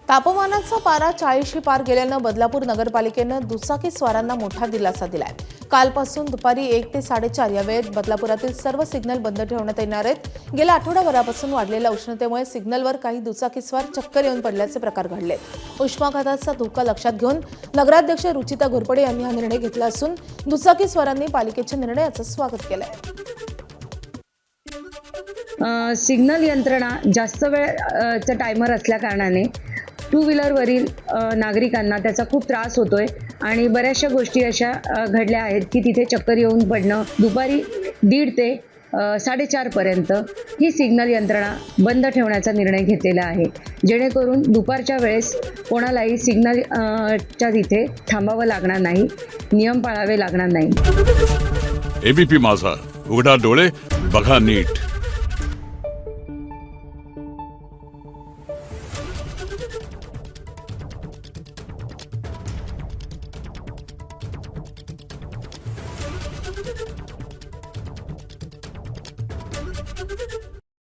तापमानाचा पारा 40शी पार गेल्यानं बदलापूर नगरपालिकेनं दुचाकी स्वारांना मोठा दिलासा दिलाय। कालपासून दुपारी 1 ते 4:30 या वेळेत बदलापुरातील सर्व सिग्नल बंद ठेवण्यात येणार आहेत। गेल्या आठवडाभरापासून वाढलेल्या उष्णतेमुळे सिग्नलवर काही दुचाकीस्वार चक्कर येऊन पडल्याचे प्रकार घडले। उष्माघाताचा धोका लक्षात घेऊन नगराध्यक्ष रुचिता घोरपडे यांनी हा निर्णय घेतला असून दुचाकीस्वारांनी पालिकेच्या निर्णयाचं स्वागत केलंय। सिग्नल यंत्रणा जास्त वेळचा टायमर असल्या कारणाने टू व्हीलरवरील नागरिकांना त्याचा खूप त्रास होतोय आणि बऱ्याचशा गोष्टी अशा घडल्या आहेत की तिथे चक्कर येऊन पडणं। दुपारी 1:30 ते 4:30 पर्यंत ही सिग्नल यंत्रणा बंद ठेवण्याचा निर्णय घेतलेला आहे, जेणेकरून दुपारच्या वेळेस कोणालाही सिग्नल च्या तिथे थांबावं लागणार नाही, नियम पाळावे लागणार नाही। एबीपी माझा, उघडा डोळे बघा नीट।